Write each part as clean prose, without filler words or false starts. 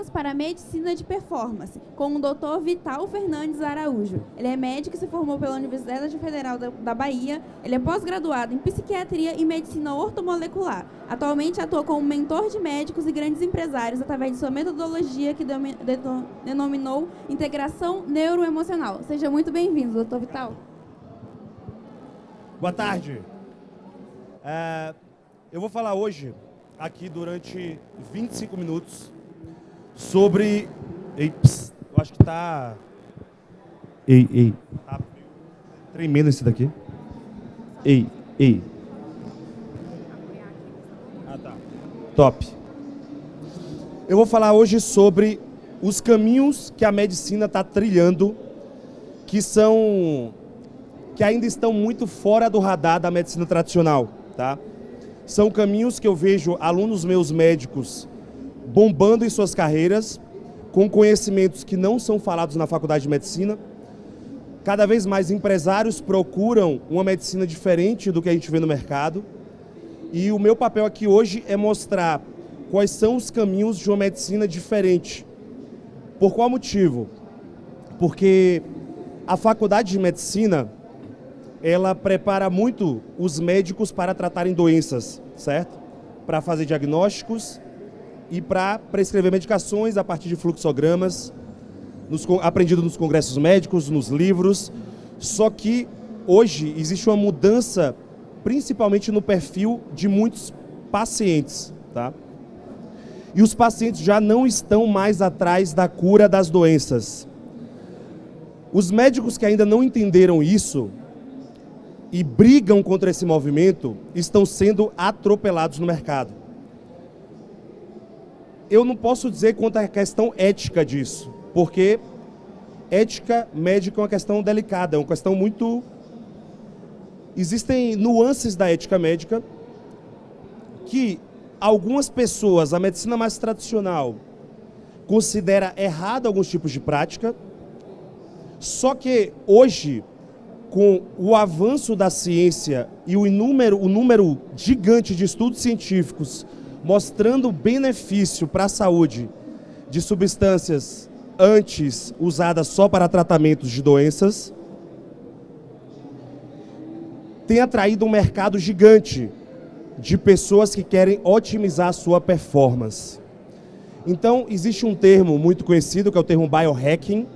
Dicas para a Medicina de Performance, com o Dr. Vital Fernandes Araújo. Ele é médico e se formou pela Universidade Federal da Bahia. Ele é pós-graduado em Psiquiatria e Medicina Ortomolecular. Atualmente atua como mentor de médicos e grandes empresários através de sua metodologia que denominou Integração Neuroemocional. Seja muito bem-vindo, Dr. Vital. Boa tarde. Eu vou falar hoje, aqui durante 25 minutos, sobre... eu acho que tá... Tá tremendo esse daqui. Ah, tá. Top. Eu vou falar hoje sobre os caminhos que a medicina está trilhando, que ainda estão muito fora do radar da medicina tradicional, tá? São caminhos que eu vejo alunos meus médicos bombando em suas carreiras, com conhecimentos que não são falados na faculdade de medicina. Cada vez mais empresários procuram uma medicina diferente do que a gente vê no mercado. E o meu papel aqui hoje é mostrar quais são os caminhos de uma medicina diferente. Por qual motivo? Porque a faculdade de medicina, ela prepara muito os médicos para tratarem doenças, certo? Para fazer diagnósticos e para prescrever medicações a partir de fluxogramas, aprendido nos congressos médicos, nos livros. Só que hoje existe uma mudança, principalmente no perfil de muitos pacientes, tá? E os pacientes já não estão mais atrás da cura das doenças. Os médicos que ainda não entenderam isso e brigam contra esse movimento estão sendo atropelados no mercado. Eu não posso dizer quanto à questão ética disso, porque ética médica é uma questão delicada, é uma questão muito... Existem nuances da ética médica que algumas pessoas, a medicina mais tradicional, considera errado alguns tipos de prática, só que hoje, com o avanço da ciência e o número gigante de estudos científicos mostrando benefício para a saúde de substâncias antes usadas só para tratamentos de doenças, tem atraído um mercado gigante de pessoas que querem otimizar a sua performance. Então, existe um termo muito conhecido, que é o termo biohacking,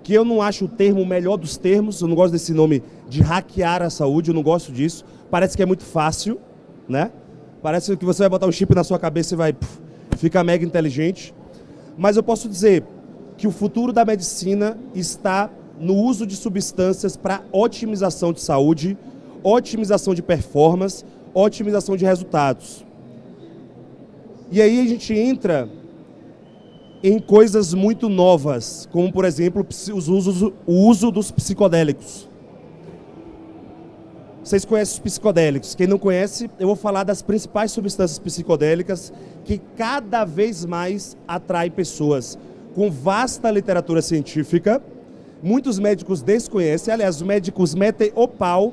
que eu não acho o termo o melhor dos termos, eu não gosto desse nome de hackear a saúde, eu não gosto disso. Parece que é muito fácil, né? Parece que você vai botar um chip na sua cabeça e vai ficar mega inteligente. Mas eu posso dizer que o futuro da medicina está no uso de substâncias para otimização de saúde, otimização de performance, otimização de resultados. E aí a gente entra em coisas muito novas, como, por exemplo, o uso dos psicodélicos. Vocês conhecem os psicodélicos? Quem não conhece, eu vou falar das principais substâncias psicodélicas que cada vez mais atraem pessoas. Com vasta literatura científica, muitos médicos desconhecem, aliás, os médicos metem o pau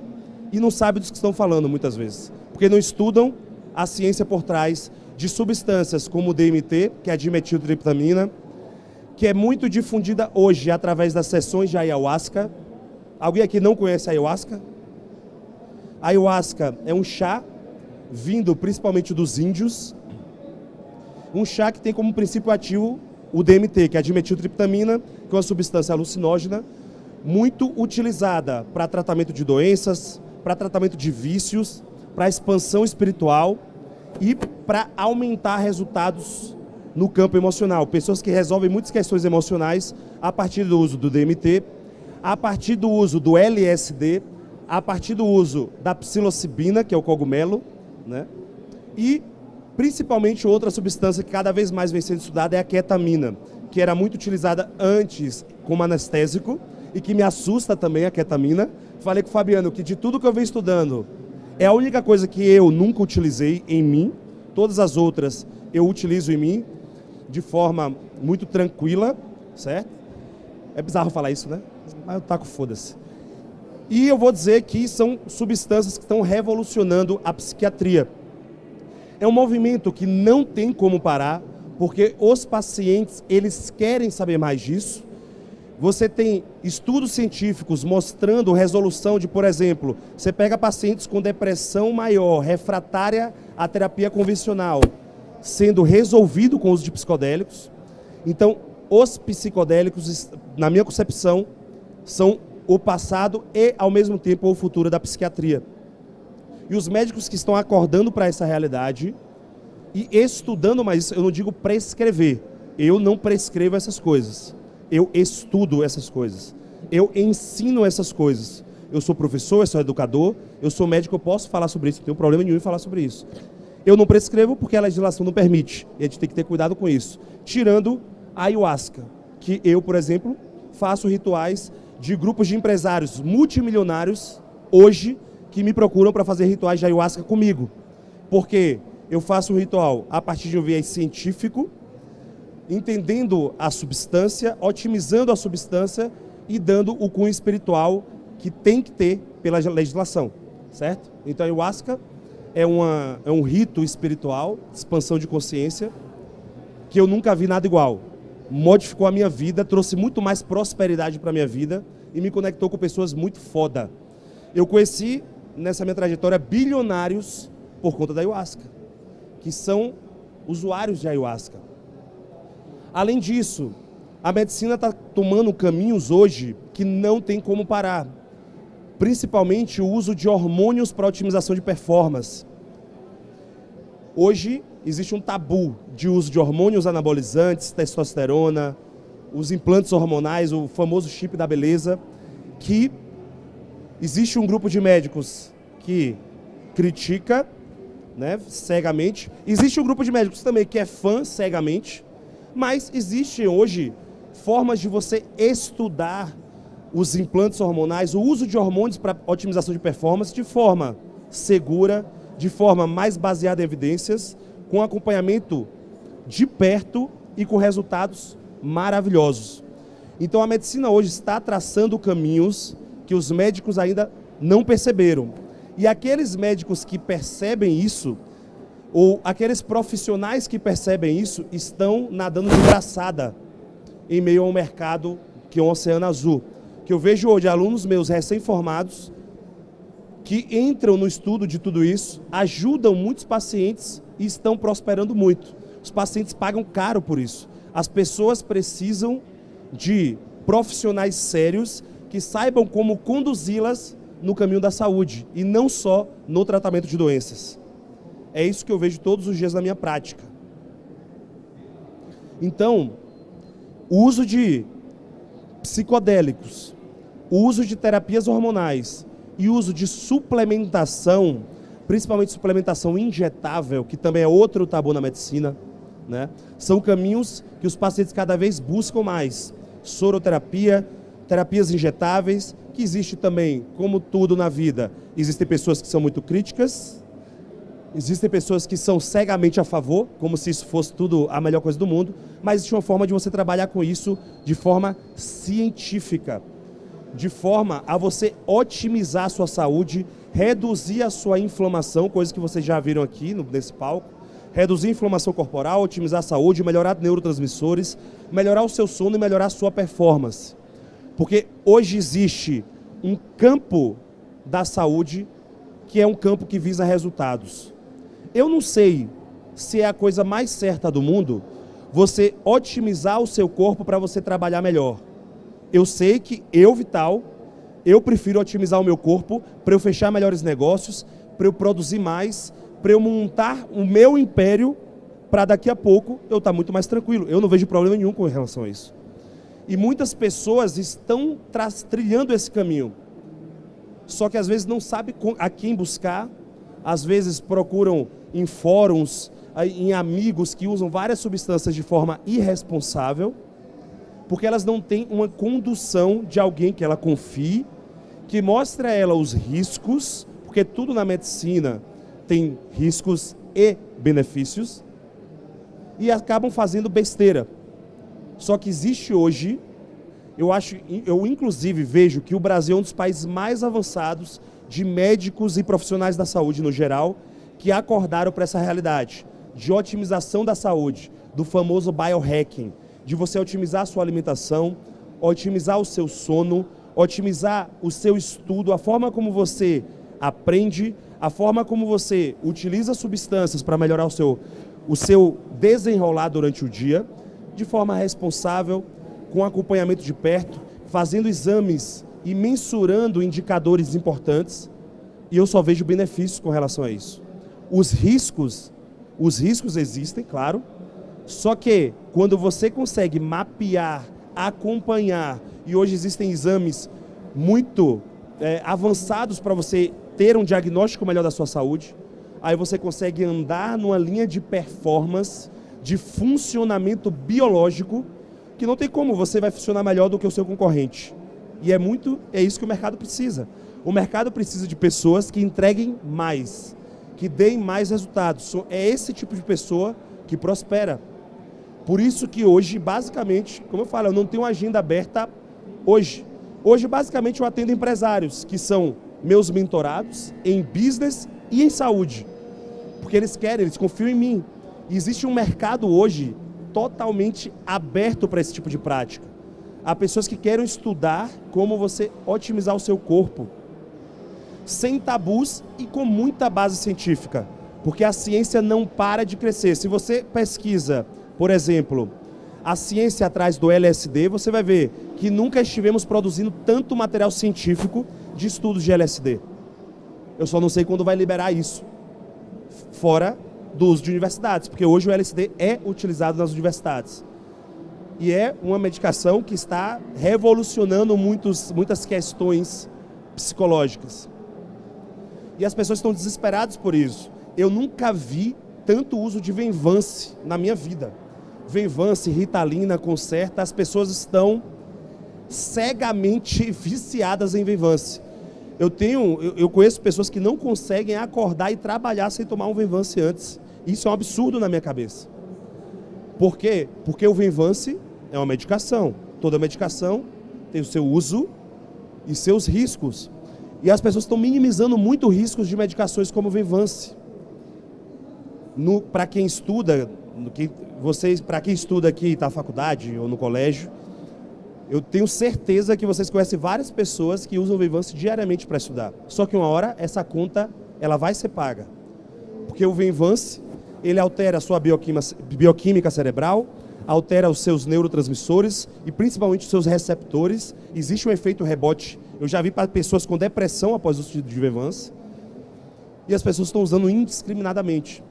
e não sabem do que estão falando muitas vezes, porque não estudam a ciência por trás de substâncias como o DMT, que é a dimetiltriptamina, que é muito difundida hoje através das sessões de ayahuasca. Alguém aqui não conhece a ayahuasca? A ayahuasca é um chá vindo principalmente dos índios, um chá que tem como princípio ativo o DMT, que é a dimetiltriptamina, que é uma substância alucinógena, muito utilizada para tratamento de doenças, para tratamento de vícios, para expansão espiritual e para aumentar resultados no campo emocional. Pessoas que resolvem muitas questões emocionais a partir do uso do DMT, a partir do uso do LSD, a partir do uso da psilocibina, que é o cogumelo, né? E principalmente outra substância que cada vez mais vem sendo estudada é a ketamina, que era muito utilizada antes como anestésico e que me assusta também a ketamina. Falei com o Fabiano que de tudo que eu venho estudando, é a única coisa que eu nunca utilizei em mim. Todas as outras eu utilizo em mim de forma muito tranquila, certo? É bizarro falar isso, né? Mas eu taco foda-se. E eu vou dizer que são substâncias que estão revolucionando a psiquiatria. É um movimento que não tem como parar, porque os pacientes, eles querem saber mais disso. Você tem estudos científicos mostrando resolução de, por exemplo, você pega pacientes com depressão maior, refratária à terapia convencional, sendo resolvido com o uso de psicodélicos. Então, os psicodélicos, na minha concepção, são o passado e, ao mesmo tempo, o futuro da psiquiatria. E os médicos que estão acordando para essa realidade e estudando mais, eu não digo prescrever, eu não prescrevo essas coisas. Eu estudo essas coisas, eu ensino essas coisas. Eu sou professor, eu sou educador, eu sou médico, eu posso falar sobre isso, não tenho problema nenhum em falar sobre isso. Eu não prescrevo porque a legislação não permite, e a gente tem que ter cuidado com isso. Tirando a ayahuasca, que eu, por exemplo, faço rituais de grupos de empresários multimilionários, hoje, que me procuram para fazer rituais de ayahuasca comigo. Porque eu faço um ritual a partir de um viés científico, entendendo a substância, otimizando a substância e dando o cunho espiritual que tem que ter pela legislação, certo? Então a ayahuasca é um rito espiritual, expansão de consciência, que eu nunca vi nada igual. Modificou a minha vida, trouxe muito mais prosperidade para a minha vida e me conectou com pessoas muito foda. Eu conheci, nessa minha trajetória, bilionários por conta da ayahuasca, que são usuários de ayahuasca. Além disso, a medicina está tomando caminhos hoje que não tem como parar. Principalmente o uso de hormônios para otimização de performance. Hoje existe um tabu de uso de hormônios anabolizantes, testosterona, os implantes hormonais, o famoso chip da beleza, que existe um grupo de médicos que critica, né, cegamente. Existe um grupo de médicos também que é fã cegamente. Mas existem hoje formas de você estudar os implantes hormonais, o uso de hormônios para otimização de performance de forma segura, de forma mais baseada em evidências, com acompanhamento de perto e com resultados maravilhosos. Então a medicina hoje está traçando caminhos que os médicos ainda não perceberam. E aqueles médicos que percebem isso, ou aqueles profissionais que percebem isso, estão nadando de braçada em meio a um mercado que é um oceano azul. Que eu vejo hoje alunos meus recém-formados que entram no estudo de tudo isso, ajudam muitos pacientes e estão prosperando muito. Os pacientes pagam caro por isso. As pessoas precisam de profissionais sérios que saibam como conduzi-las no caminho da saúde e não só no tratamento de doenças. É isso que eu vejo todos os dias na minha prática. Então, o uso de psicodélicos, o uso de terapias hormonais e o uso de suplementação, principalmente suplementação injetável, que também é outro tabu na medicina, né? São caminhos que os pacientes cada vez buscam mais. Soroterapia, terapias injetáveis, que existe também, como tudo na vida, existem pessoas que são muito críticas, existem pessoas que são cegamente a favor, como se isso fosse tudo a melhor coisa do mundo, mas existe uma forma de você trabalhar com isso de forma científica, de forma a você otimizar a sua saúde, reduzir a sua inflamação, coisa que vocês já viram aqui nesse palco, reduzir a inflamação corporal, otimizar a saúde, melhorar neurotransmissores, melhorar o seu sono e melhorar a sua performance. Porque hoje existe um campo da saúde que é um campo que visa resultados. Eu não sei se é a coisa mais certa do mundo você otimizar o seu corpo para você trabalhar melhor. Eu sei que eu, Vital, eu prefiro otimizar o meu corpo para eu fechar melhores negócios, para eu produzir mais, para eu montar o meu império para daqui a pouco eu estar muito mais tranquilo. Eu não vejo problema nenhum com relação a isso. E muitas pessoas estão trilhando esse caminho. Só que às vezes não sabem a quem buscar, às vezes procuram em fóruns, em amigos que usam várias substâncias de forma irresponsável, porque elas não têm uma condução de alguém que ela confie, que mostre a ela os riscos, porque tudo na medicina tem riscos e benefícios, e acabam fazendo besteira. Só que existe hoje, eu inclusive vejo que o Brasil é um dos países mais avançados de médicos e profissionais da saúde no geral, que acordaram para essa realidade de otimização da saúde, do famoso biohacking, de você otimizar a sua alimentação, otimizar o seu sono, otimizar o seu estudo, a forma como você aprende, a forma como você utiliza substâncias para melhorar o seu desenrolar durante o dia, de forma responsável, com acompanhamento de perto, fazendo exames e mensurando indicadores importantes, e eu só vejo benefícios com relação a isso. Os riscos existem, claro, só que quando você consegue mapear, acompanhar, e hoje existem exames muito avançados para você ter um diagnóstico melhor da sua saúde, aí você consegue andar numa linha de performance, de funcionamento biológico, que não tem como você vai funcionar melhor do que o seu concorrente. E é isso que o mercado precisa. O mercado precisa de pessoas que entreguem mais, que deem mais resultados. É esse tipo de pessoa que prospera. Por isso que hoje, basicamente, como eu falo, eu não tenho uma agenda aberta hoje. Hoje, basicamente, eu atendo empresários, que são meus mentorados em business e em saúde. Porque eles confiam em mim. E existe um mercado hoje totalmente aberto para esse tipo de prática. Há pessoas que querem estudar como você otimizar o seu corpo, sem tabus e com muita base científica, porque a ciência não para de crescer. Se você pesquisa, por exemplo, a ciência atrás do LSD, você vai ver que nunca estivemos produzindo tanto material científico de estudos de LSD. Eu só não sei quando vai liberar isso, fora do uso de universidades, porque hoje o LSD é utilizado nas universidades. E é uma medicação que está revolucionando muitas questões psicológicas. E as pessoas estão desesperadas por isso. Eu nunca vi tanto uso de Venvance na minha vida. Venvance, Ritalina, Concerta, as pessoas estão cegamente viciadas em Venvance. Eu conheço pessoas que não conseguem acordar e trabalhar sem tomar um Venvance antes. Isso é um absurdo na minha cabeça. Por quê? Porque o Venvance é uma medicação. Toda medicação tem o seu uso e seus riscos. E as pessoas estão minimizando muito riscos de medicações como o Venvance. Para quem estuda, para quem estuda aqui na faculdade ou no colégio, eu tenho certeza que vocês conhecem várias pessoas que usam o Venvance diariamente para estudar. Só que uma hora essa conta ela vai ser paga. Porque o Venvance, ele altera a sua bioquímica cerebral, altera os seus neurotransmissores e principalmente os seus receptores. Existe um efeito rebote. Eu já vi para pessoas com depressão após o uso de Venvance. E as pessoas estão usando indiscriminadamente.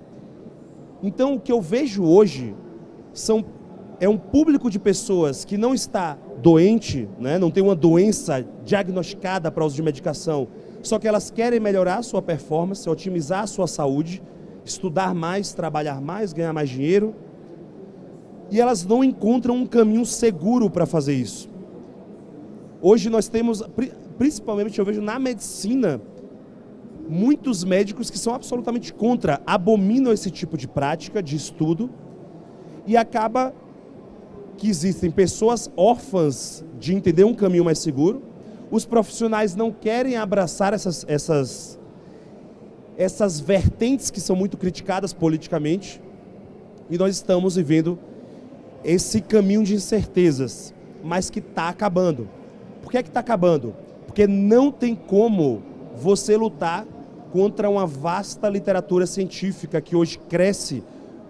Então, o que eu vejo hoje é um público de pessoas que não está doente, né? Não tem uma doença diagnosticada para uso de medicação, só que elas querem melhorar a sua performance, otimizar a sua saúde, estudar mais, trabalhar mais, ganhar mais dinheiro, e elas não encontram um caminho seguro para fazer isso. Hoje nós temos, principalmente eu vejo na medicina, muitos médicos que são absolutamente contra, abominam esse tipo de prática, de estudo, e acaba que existem pessoas órfãs de entender um caminho mais seguro. Os profissionais não querem abraçar essas vertentes que são muito criticadas politicamente, e nós estamos vivendo esse caminho de incertezas, mas que está acabando. Por que está acabando? Porque não tem como você lutar contra uma vasta literatura científica que hoje cresce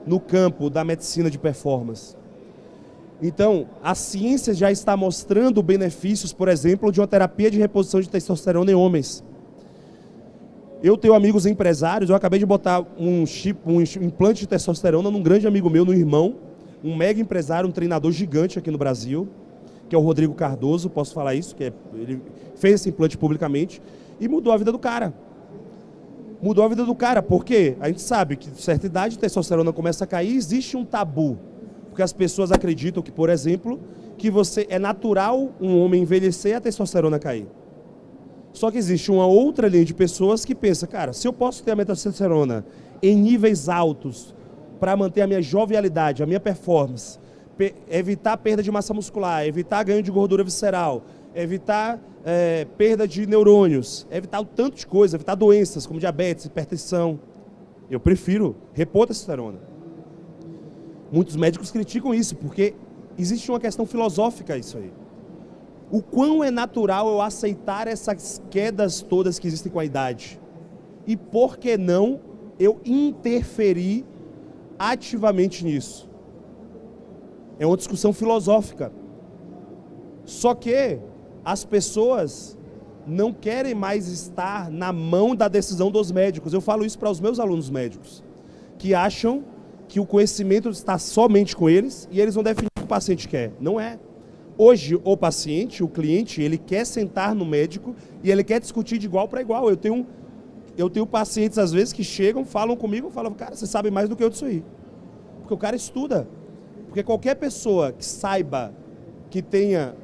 no campo da medicina de performance. Então, a ciência já está mostrando benefícios, por exemplo, de uma terapia de reposição de testosterona em homens. Eu tenho amigos empresários, eu acabei de botar um implante de testosterona num grande amigo meu, no irmão, um mega empresário, um treinador gigante aqui no Brasil, que é o Rodrigo Cardoso, posso falar isso, ele fez esse implante publicamente e mudou a vida do cara. Mudou a vida do cara, porque a gente sabe que, de certa idade, a testosterona começa a cair, existe um tabu. Porque as pessoas acreditam que, por exemplo, que é natural um homem envelhecer e a testosterona cair. Só que existe uma outra linha de pessoas que pensa, cara, se eu posso ter a minha testosterona em níveis altos para manter a minha jovialidade, a minha performance, evitar a perda de massa muscular, evitar ganho de gordura visceral, evitar perda de neurônios, evitar um tanto de coisa, evitar doenças como diabetes, hipertensão, eu prefiro repor a testosterona. Muitos médicos criticam isso, porque existe uma questão filosófica isso aí. O quão é natural eu aceitar essas quedas todas que existem com a idade? E por que não eu interferir ativamente nisso? É uma discussão filosófica. Só que as pessoas não querem mais estar na mão da decisão dos médicos. Eu falo isso para os meus alunos médicos, que acham que o conhecimento está somente com eles e eles vão definir o que o paciente quer. Não é. Hoje, o paciente, o cliente, ele quer sentar no médico e ele quer discutir de igual para igual. Eu tenho pacientes, às vezes, que chegam, falam comigo, falam, cara, você sabe mais do que eu disso aí. Porque o cara estuda. Porque qualquer pessoa que saiba, que tenha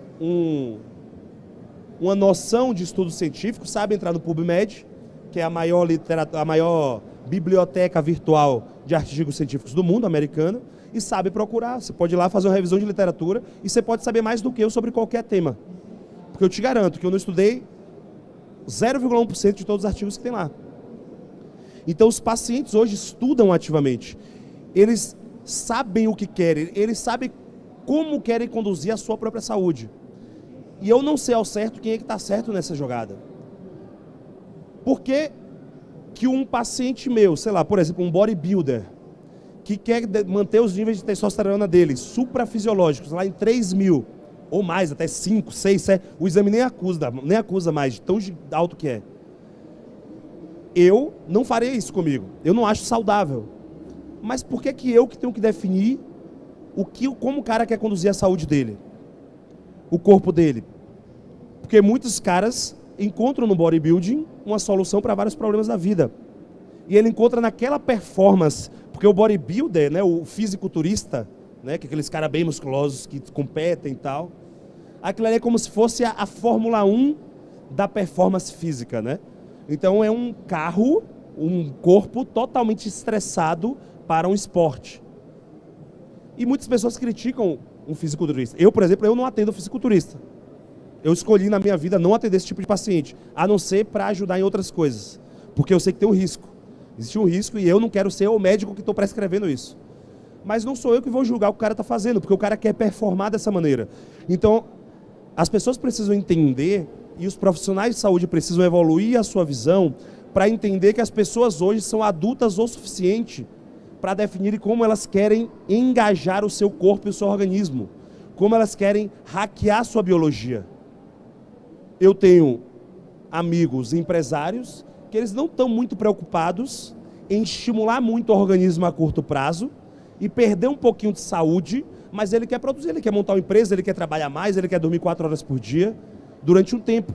uma noção de estudo científico, sabe entrar no PubMed, que é a maior biblioteca virtual de artigos científicos do mundo, americana, e sabe procurar. Você pode ir lá fazer uma revisão de literatura e você pode saber mais do que eu sobre qualquer tema. Porque eu te garanto que eu não estudei 0,1% de todos os artigos que tem lá. Então os pacientes hoje estudam ativamente. Eles sabem o que querem, eles sabem como querem conduzir a sua própria saúde. E eu não sei ao certo quem é que está certo nessa jogada. Por que que um paciente meu, sei lá, por exemplo, um bodybuilder, que quer manter os níveis de testosterona dele suprafisiológicos lá em 3.000, ou mais, até 5, 6, 7, o exame nem acusa mais, de tão alto que é. Eu não farei isso comigo, eu não acho saudável. Mas por que eu que tenho que definir como o cara quer conduzir a saúde dele? O corpo dele? Porque muitos caras encontram no bodybuilding uma solução para vários problemas da vida. E ele encontra naquela performance, porque o bodybuilder, né, o fisiculturista, né, que é aqueles caras bem musculosos que competem e tal, aquilo ali é como se fosse a Fórmula 1 da performance física, né? Então é um carro, um corpo totalmente estressado para um esporte. E muitas pessoas criticam um fisiculturista. Eu, por exemplo, eu não atendo fisiculturista. Eu escolhi na minha vida não atender esse tipo de paciente, a não ser para ajudar em outras coisas. Porque eu sei que tem um risco. Existe um risco e eu não quero ser o médico que estou prescrevendo isso. Mas não sou eu que vou julgar o que o cara está fazendo, porque o cara quer performar dessa maneira. Então, as pessoas precisam entender, e os profissionais de saúde precisam evoluir a sua visão para entender que as pessoas hoje são adultas o suficiente para definirem como elas querem engajar o seu corpo e o seu organismo, como elas querem hackear a sua biologia. Eu tenho amigos empresários que eles não estão muito preocupados em estimular muito o organismo a curto prazo e perder um pouquinho de saúde, mas ele quer produzir, ele quer montar uma empresa, ele quer trabalhar mais, ele quer dormir 4 horas por dia durante um tempo.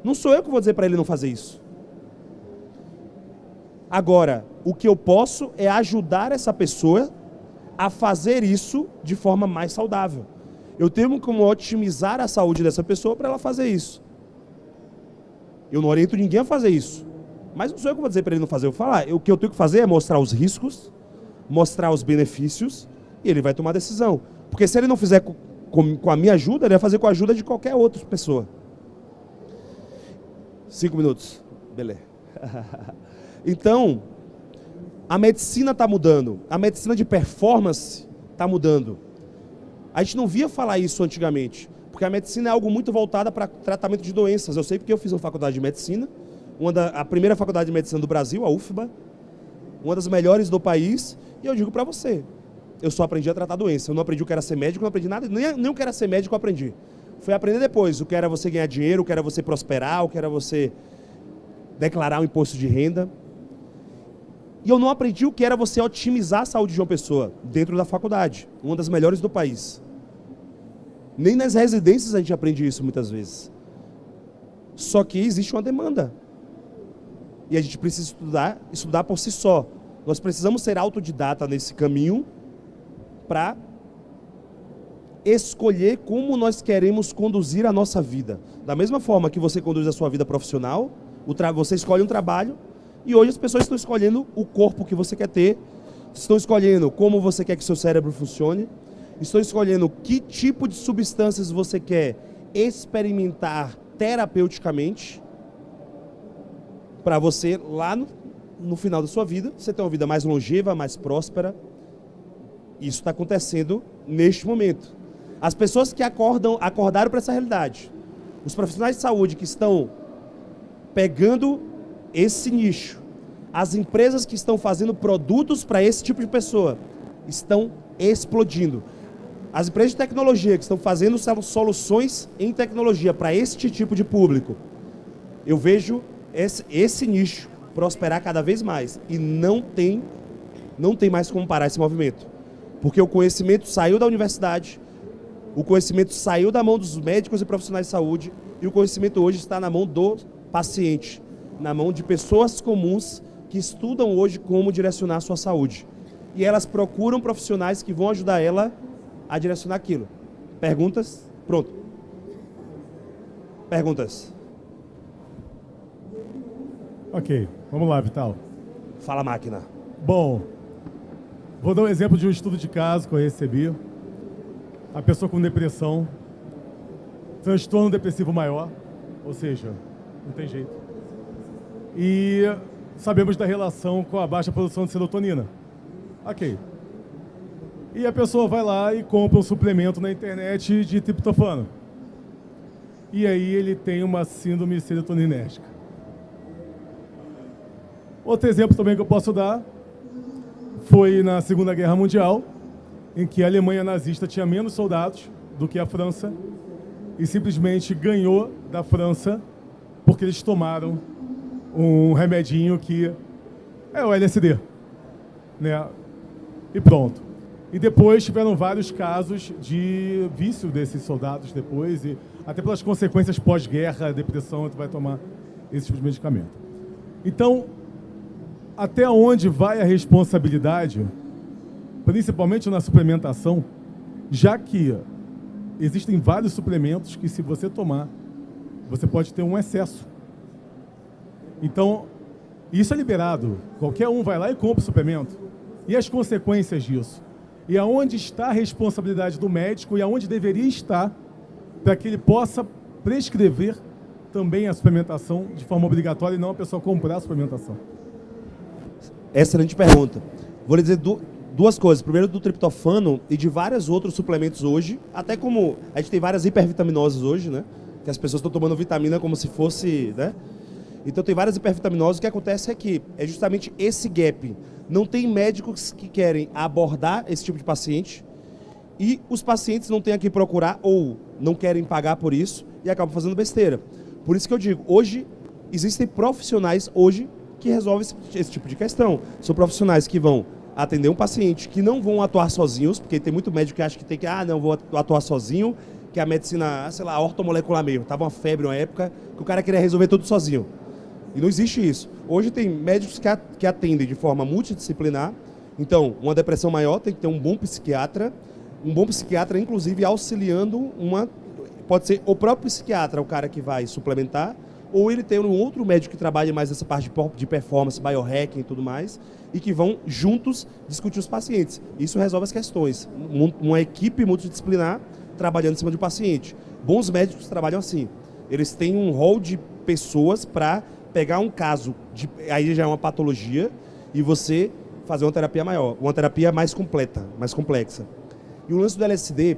Não sou eu que vou dizer para ele não fazer isso. Agora, o que eu posso é ajudar essa pessoa a fazer isso de forma mais saudável. Eu tenho como otimizar a saúde dessa pessoa para ela fazer isso. Eu não oriento ninguém a fazer isso. Mas não sou eu que vou dizer para ele não fazer. Eu vou falar, o que eu tenho que fazer é mostrar os riscos, mostrar os benefícios, e ele vai tomar decisão. Porque se ele não fizer com a minha ajuda, ele vai fazer com a ajuda de qualquer outra pessoa. 5 minutos. Beleza. Então, a medicina está mudando. A medicina de performance está mudando. A gente não via falar isso antigamente, porque a medicina é algo muito voltada para tratamento de doenças. Eu sei porque eu fiz uma faculdade de medicina, a primeira faculdade de medicina do Brasil, a UFBA, uma das melhores do país, e eu digo para você, eu só aprendi a tratar doença. Eu não aprendi o que era ser médico, não aprendi nada, nem o que era ser médico eu aprendi. Fui aprender depois o que era você ganhar dinheiro, o que era você prosperar, o que era você declarar um imposto de renda. E eu não aprendi o que era você otimizar a saúde de uma pessoa dentro da faculdade, uma das melhores do país. Nem nas residências a gente aprende isso muitas vezes. Só que existe uma demanda. E a gente precisa estudar por si só. Nós precisamos ser autodidata nesse caminho para escolher como nós queremos conduzir a nossa vida. Da mesma forma que você conduz a sua vida profissional, você escolhe um trabalho, e hoje as pessoas estão escolhendo o corpo que você quer ter, estão escolhendo como você quer que seu cérebro funcione, estão escolhendo que tipo de substâncias você quer experimentar terapeuticamente, para você, lá no final da sua vida, você ter uma vida mais longeva, mais próspera. Isso está acontecendo neste momento. As pessoas que acordaram para essa realidade, os profissionais de saúde que estão pegando esse nicho, as empresas que estão fazendo produtos para esse tipo de pessoa, estão explodindo. As empresas de tecnologia que estão fazendo soluções em tecnologia para este tipo de público, eu vejo esse nicho prosperar cada vez mais. E não tem mais como parar esse movimento. Porque o conhecimento saiu da universidade, o conhecimento saiu da mão dos médicos e profissionais de saúde, e o conhecimento hoje está na mão do paciente, na mão de pessoas comuns que estudam hoje como direcionar a sua saúde. E elas procuram profissionais que vão ajudar ela a direcionar aquilo. Perguntas? Pronto. Perguntas? Ok, vamos lá, Vital. Fala, máquina. Bom, vou dar um exemplo de um estudo de caso que eu recebi. A pessoa com depressão, transtorno depressivo maior, ou seja, não tem jeito. E sabemos da relação com a baixa produção de serotonina. Ok. E a pessoa vai lá e compra um suplemento na internet de triptofano. E aí ele tem uma síndrome serotoninérgica. Outro exemplo também que eu posso dar foi na Segunda Guerra Mundial, em que a Alemanha nazista tinha menos soldados do que a França e simplesmente ganhou da França porque eles tomaram um remedinho que é o LSD, né? E pronto. E depois tiveram vários casos de vício desses soldados depois, e até pelas consequências pós-guerra, depressão, tu vai tomar esse tipo de medicamento. Então, até onde vai a responsabilidade, principalmente na suplementação, já que existem vários suplementos que, se você tomar, você pode ter um excesso. Então, isso é liberado. Qualquer um vai lá e compra o suplemento. E as consequências disso? E aonde está a responsabilidade do médico e aonde deveria estar para que ele possa prescrever também a suplementação de forma obrigatória e não a pessoa comprar a suplementação? Excelente pergunta. Vou lhe dizer duas coisas. Primeiro, do triptofano e de vários outros suplementos hoje, até como a gente tem várias hipervitaminoses hoje, né? Que as pessoas estão tomando vitamina como se fosse, né? Então tem várias hipervitaminoses. O que acontece é que é justamente esse gap. Não tem médicos que querem abordar esse tipo de paciente e os pacientes não têm a quem procurar ou não querem pagar por isso e acabam fazendo besteira. Por isso que eu digo, hoje existem profissionais hoje que resolvem esse tipo de questão. São profissionais que vão atender um paciente, que não vão atuar sozinhos, porque tem muito médico que acha que tem que, não, vou atuar sozinho, que a medicina, sei lá, ortomolecular mesmo. Tava uma febre uma época que o cara queria resolver tudo sozinho. E não existe isso. Hoje tem médicos que atendem de forma multidisciplinar. Então, uma depressão maior tem que ter um bom psiquiatra, inclusive, auxiliando pode ser o próprio psiquiatra, o cara que vai suplementar, ou ele tem um outro médico que trabalha mais nessa parte de performance, biohacking e tudo mais, e que vão juntos discutir os pacientes. Isso resolve as questões. Uma equipe multidisciplinar trabalhando em cima de um paciente. Bons médicos trabalham assim. Eles têm um rol de pessoas para pegar um caso, aí já é uma patologia, e você fazer uma terapia maior, uma terapia mais completa, mais complexa. E o lance do LSD,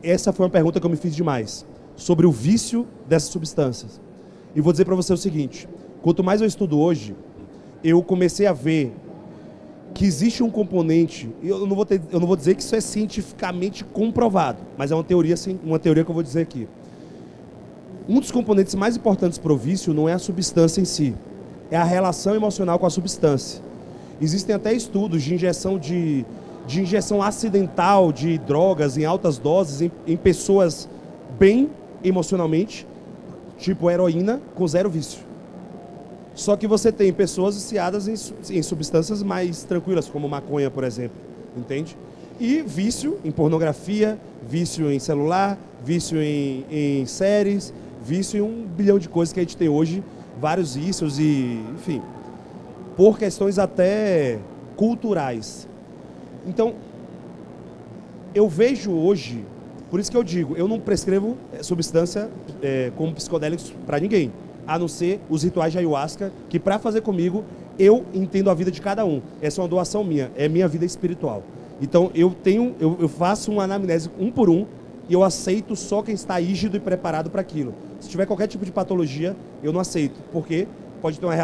essa foi uma pergunta que eu me fiz demais, sobre o vício dessas substâncias. E vou dizer para você o seguinte, quanto mais eu estudo hoje, eu comecei a ver que existe um componente, eu não vou dizer que isso é cientificamente comprovado, mas é uma teoria que eu vou dizer aqui. Um dos componentes mais importantes para o vício não é a substância em si, é a relação emocional com a substância. Existem até estudos de injeção acidental de drogas em altas doses em pessoas bem emocionalmente, tipo heroína, com zero vício. Só que você tem pessoas viciadas em substâncias mais tranquilas, como maconha, por exemplo, entende? E vício em pornografia, vício em celular, vício em séries, vício em 1 bilhão de coisas que a gente tem hoje, vários vícios e, enfim, por questões até culturais. Então, eu vejo hoje, por isso que eu digo, eu não prescrevo substância como psicodélicos para ninguém, a não ser os rituais de ayahuasca, que para fazer comigo, eu entendo a vida de cada um. Essa é uma doação minha, é minha vida espiritual. Então, eu faço uma anamnese um por um e eu aceito só quem está rígido e preparado para aquilo. Se tiver qualquer tipo de patologia, eu não aceito, porque pode ter uma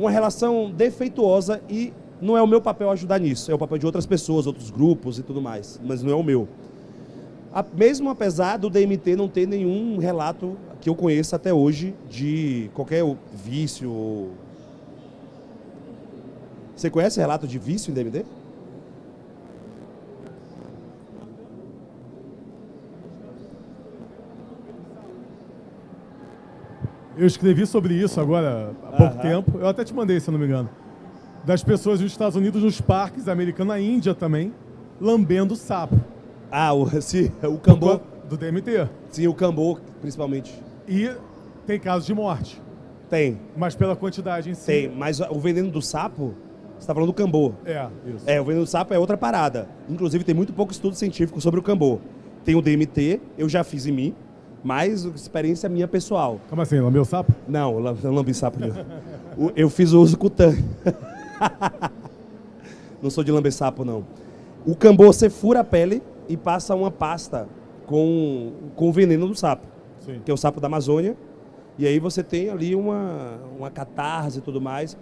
relação defeituosa e não é o meu papel ajudar nisso, é o papel de outras pessoas, outros grupos e tudo mais, mas não é o meu. Mesmo apesar do DMT não ter nenhum relato que eu conheça até hoje de qualquer vício. Você conhece relato de vício em DMT? Eu escrevi sobre isso agora há pouco tempo. Eu até te mandei, se eu não me engano. Das pessoas nos Estados Unidos, nos parques americanos, na Índia também, lambendo sapo. Sim, o cambô. Do DMT. Sim, o cambô, principalmente. E tem casos de morte. Tem. Mas pela quantidade em si. Tem, mas o veneno do sapo, você está falando do cambô. Isso. O veneno do sapo é outra parada. Inclusive, tem muito pouco estudo científico sobre o cambô. Tem o DMT, eu já fiz em mim, mas experiência minha pessoal. Como assim, lambeu sapo? Não, não lambi sapo. Eu fiz o uso cutâneo. Não sou de lamber sapo, não. O cambô, você fura a pele e passa uma pasta com o veneno do sapo. Sim. Que é o sapo da Amazônia. E aí você tem ali uma catarse e tudo mais.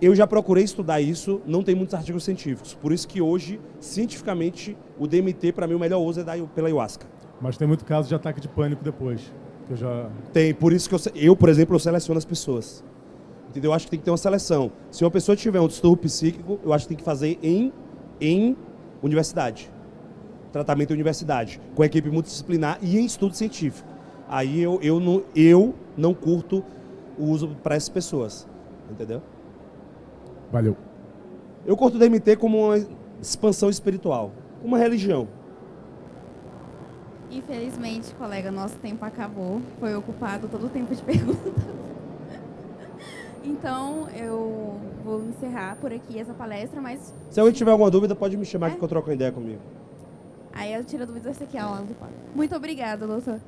Eu já procurei estudar isso, não tem muitos artigos científicos. Por isso que hoje, cientificamente, o DMT, para mim, o melhor uso é pela ayahuasca. Mas tem muito caso de ataque de pânico depois. Tem, por isso que eu, por exemplo, eu seleciono as pessoas. Entendeu? Eu acho que tem que ter uma seleção. Se uma pessoa tiver um distúrbio psíquico, eu acho que tem que fazer em universidade. Tratamento em universidade, com equipe multidisciplinar e em estudo científico. Aí eu não curto o uso para essas pessoas. Entendeu? Valeu. Eu curto o DMT como uma expansão espiritual, uma religião. Infelizmente, colega, nosso tempo acabou. Foi ocupado todo o tempo de perguntas. Então, eu vou encerrar por aqui essa palestra, mas... Se alguém tiver alguma dúvida, pode me chamar que eu troco uma ideia comigo. Aí eu tiro a dúvida, essa aqui é a aula do quadro. Muito obrigada, doutor.